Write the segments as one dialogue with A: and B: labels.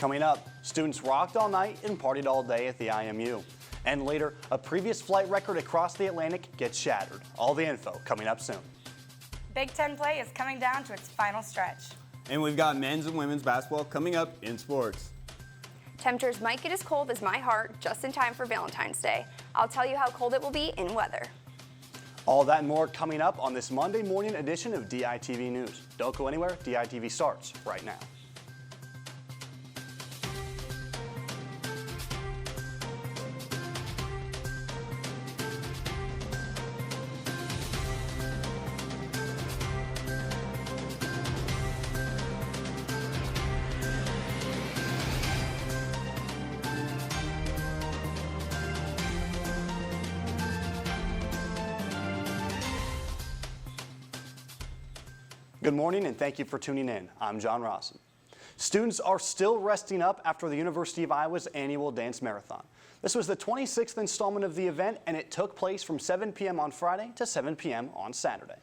A: Coming up, students rocked all night and partied all day at the IMU. And later, a previous flight record across the Atlantic gets shattered. All the info coming up soon.
B: Big Ten play is coming down to its final stretch.
C: And we've got men's and women's basketball coming up in sports.
D: Temperatures might get as cold as my heart just in time for Valentine's Day. I'll tell you how cold it will be in weather.
A: All that and more coming up on this Monday morning edition of DITV News. Don't go anywhere, DITV starts right now. Good morning and thank you for tuning in. I'm John Rawson. Students are still resting up after the University of Iowa's annual dance marathon. This was the 26th installment of the event and it took place from 7 p.m. on Friday to 7 p.m. on Saturday.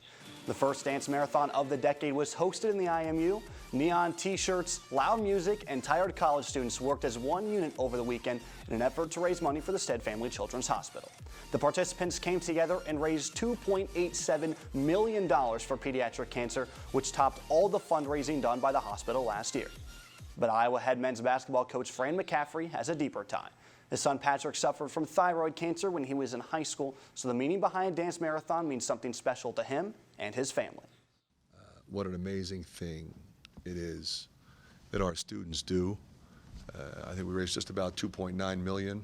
A: The first dance marathon of the decade was hosted in the IMU. Neon t-shirts, loud music, and tired college students worked as one unit over the weekend in an effort to raise money for the Stead Family Children's Hospital. The participants came together and raised $2.87 million for pediatric cancer, which topped all the fundraising done by the hospital last year. But Iowa head men's basketball coach Fran McCaffrey has a deeper tie. His son Patrick suffered from thyroid cancer when he was in high school, so the meaning behind Dance Marathon means something special to him and his family.
E: What an amazing thing it is that our students do. I think we raised just about $2.9 million.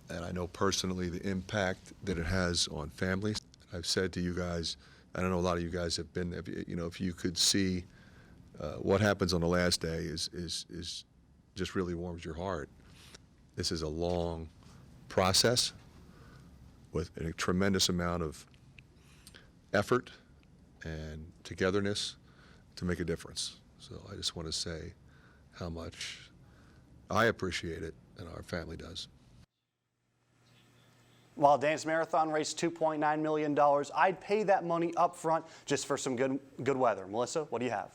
E: And I know personally the impact that it has on families. I've said to you guys, I don't know a lot of you guys have been there, if you could see what happens on the last day is just really warms your heart. This is a long process with a tremendous amount of effort and togetherness to make a difference. So I just want to say how much I appreciate it and our family does.
A: While Dance Marathon raised $2.9 million, I'd pay that money up front just for some good weather. Melissa, what do you have?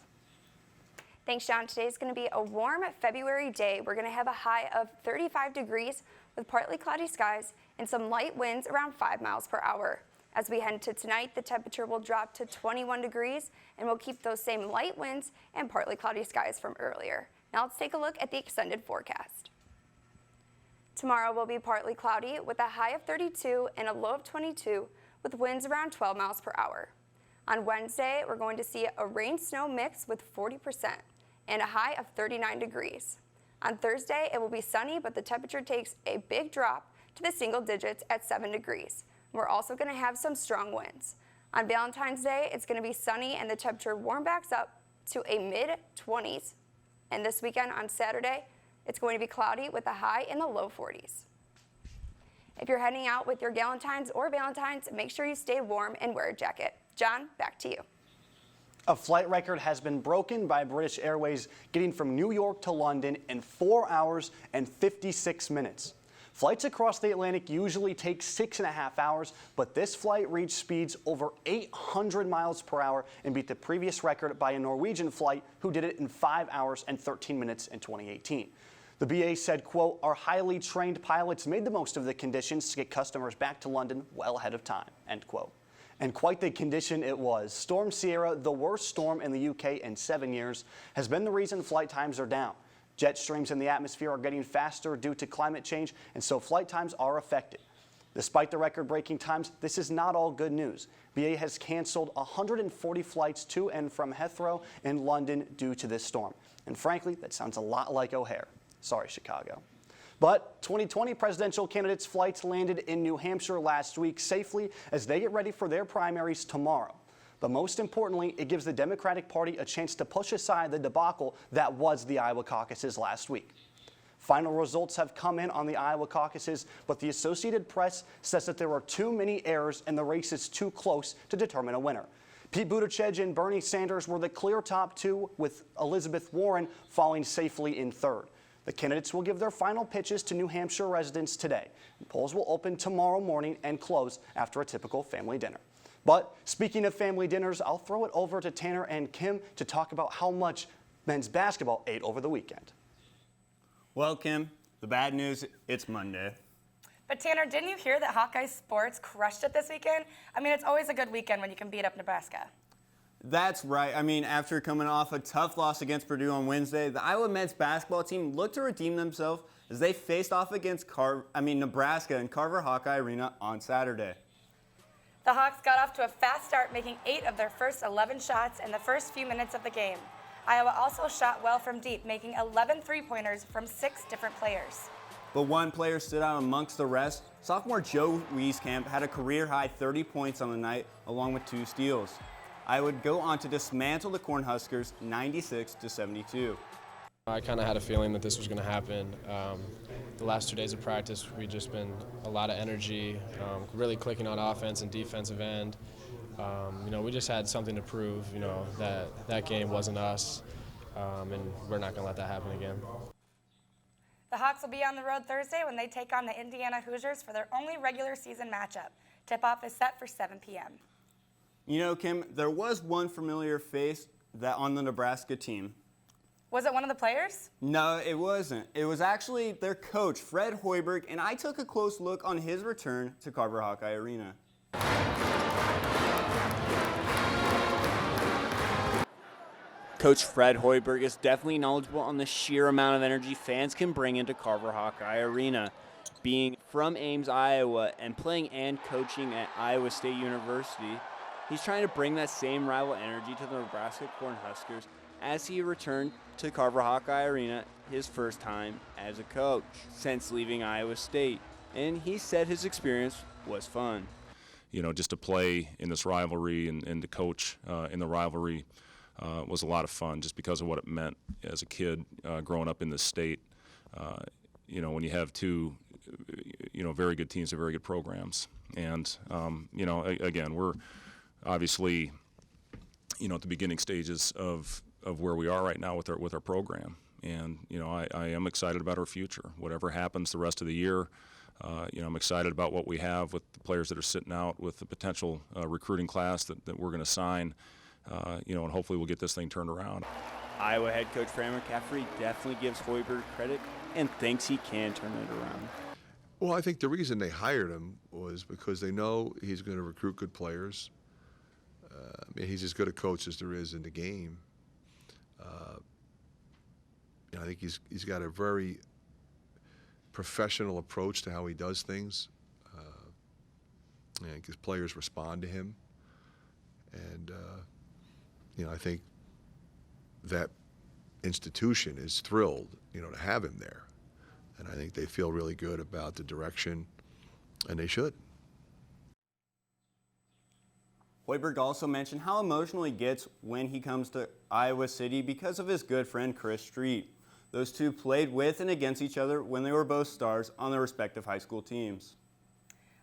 D: Thanks, John. Today is going to be a warm February day. We're going to have a high of 35 degrees with partly cloudy skies and some light winds around 5 miles per hour. As we head into tonight, the temperature will drop to 21 degrees and we'll keep those same light winds and partly cloudy skies from earlier. Now let's take a look at the extended forecast. Tomorrow will be partly cloudy with a high of 32 and a low of 22 with winds around 12 miles per hour. On Wednesday, we're going to see a rain-snow mix with 40% and a high of 39 degrees. On Thursday, it will be sunny, but the temperature takes a big drop to the single digits at 7 degrees. We're also going to have some strong winds. On Valentine's Day, it's going to be sunny and the temperature warm backs up to a mid-20s. And this weekend on Saturday, it's going to be cloudy with a high in the low 40s. If you're heading out with your Galentines or Valentines, make sure you stay warm and wear a jacket. John, back to you.
A: A flight record has been broken by British Airways, getting from New York to London in 4 hours and 56 minutes. Flights across the Atlantic usually take 6.5 hours, but this flight reached speeds over 800 miles per hour and beat the previous record by a Norwegian flight who did it in 5 hours and 13 minutes in 2018. The BA said, quote, "Our highly trained pilots made the most of the conditions to get customers back to London well ahead of time," end quote. And quite the condition it was. Storm Sierra, the worst storm in the UK in 7 years, has been the reason flight times are down. Jet streams in the atmosphere are getting faster due to climate change, and so flight times are affected. Despite the record-breaking times, this is not all good news. BA has canceled 140 flights to and from Heathrow in London due to this storm. And frankly, that sounds a lot like O'Hare. Sorry, Chicago. But 2020 presidential candidates' flights landed in New Hampshire last week safely as they get ready for their primaries tomorrow. But most importantly, it gives the Democratic Party a chance to push aside the debacle that was the Iowa caucuses last week. Final results have come in on the Iowa caucuses, but the Associated Press says that there were too many errors and the race is too close to determine a winner. Pete Buttigieg and Bernie Sanders were the clear top two, with Elizabeth Warren falling safely in third. The candidates will give their final pitches to New Hampshire residents today. Polls will open tomorrow morning and close after a typical family dinner. But speaking of family dinners, I'll throw it over to Tanner and Kim to talk about how much men's basketball ate over the weekend.
C: Well, Kim, the bad news, it's Monday.
B: But Tanner, didn't you hear that Hawkeye sports crushed it this weekend? I mean, it's always a good weekend when you can beat up Nebraska.
C: That's right. I mean, after coming off a tough loss against Purdue on Wednesday, the Iowa men's basketball team looked to redeem themselves as they faced off against Nebraska in Carver Hawkeye Arena on Saturday.
B: The Hawks got off to a fast start, making 8 of their first 11 shots in the first few minutes of the game. Iowa also shot well from deep, making 11 three-pointers from 6 different players.
C: But one player stood out amongst the rest. Sophomore Joe Wieskamp had a career-high 30 points on the night, along with 2 steals. I would go on to dismantle the Cornhuskers 96-72.
F: I kind of had a feeling that this was going to happen. The last 2 days of practice, we've just been a lot of energy, really clicking on offense and defensive end. We just had something to prove, that game wasn't us, and we're not going to let that happen again.
B: The Hawks will be on the road Thursday when they take on the Indiana Hoosiers for their only regular season matchup. Tip-off is set for 7 p.m.
C: Kim, there was one familiar face on the Nebraska team.
B: Was it one of the players?
C: No, it wasn't. It was actually their coach, Fred Hoiberg, and I took a close look on his return to Carver Hawkeye Arena. Coach Fred Hoiberg is definitely knowledgeable on the sheer amount of energy fans can bring into Carver Hawkeye Arena. Being from Ames, Iowa, and playing and coaching at Iowa State University, he's trying to bring that same rival energy to the Nebraska Cornhuskers as he returned to Carver Hawkeye Arena his first time as a coach since leaving Iowa State. And he said his experience was fun.
G: Just to play in this rivalry and to coach in the rivalry was a lot of fun just because of what it meant as a kid growing up in this state. When you have 2, very good teams and very good programs. And, again, we're obviously, at the beginning stages of where we are right now with our program. And, I am excited about our future. Whatever happens the rest of the year, I'm excited about what we have with the players that are sitting out, with the potential recruiting class that we're going to sign, and hopefully we'll get this thing turned around.
C: Iowa head coach Fran McCaffrey definitely gives Hoiberg credit and thinks he can turn it around.
E: Well, I think the reason they hired him was because they know he's going to recruit good players. He's as good a coach as there is in the game. I think he's got a very professional approach to how he does things. Because players respond to him. And, I think that institution is thrilled, to have him there. And I think they feel really good about the direction, and they should.
C: Hoiberg also mentioned how emotional he gets when he comes to Iowa City because of his good friend Chris Street. Those two played with and against each other when they were both stars on their respective high school teams.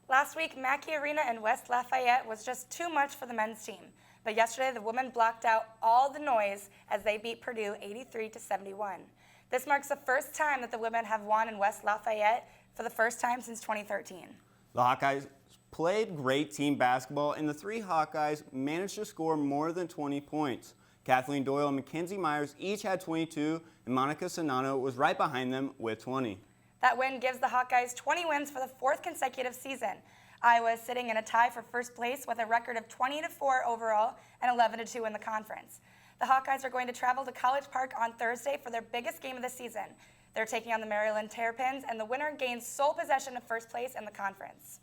B: Last week, Mackey Arena in West Lafayette was just too much for the men's team. But yesterday, the women blocked out all the noise as they beat Purdue 83-71. This marks the first time that the women have won in West Lafayette for the first time since 2013.
C: The Hawkeyes played great team basketball, and the 3 Hawkeyes managed to score more than 20 points. Kathleen Doyle and Mackenzie Myers each had 22, and Monica Sonano was right behind them with 20.
B: That win gives the Hawkeyes 20 wins for the 4th consecutive season. Iowa is sitting in a tie for first place with a record of 20-4 overall and 11-2 in the conference. The Hawkeyes are going to travel to College Park on Thursday for their biggest game of the season. They're taking on the Maryland Terrapins, and the winner gains sole possession of first place in the conference.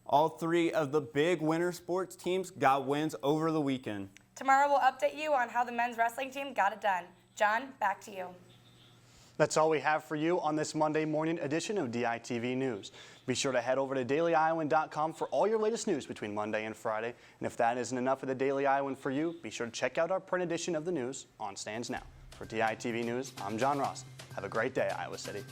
C: All 3 of the big winter sports teams got wins over the weekend.
B: Tomorrow we'll update you on how the men's wrestling team got it done. John, back to you.
A: That's all we have for you on this Monday morning edition of DITV News. Be sure to head over to dailyiowan.com for all your latest news between Monday and Friday. And if that isn't enough of the Daily Iowan for you, be sure to check out our print edition of the news on stands now. For DITV News, I'm John Ross. Have a great day, Iowa City.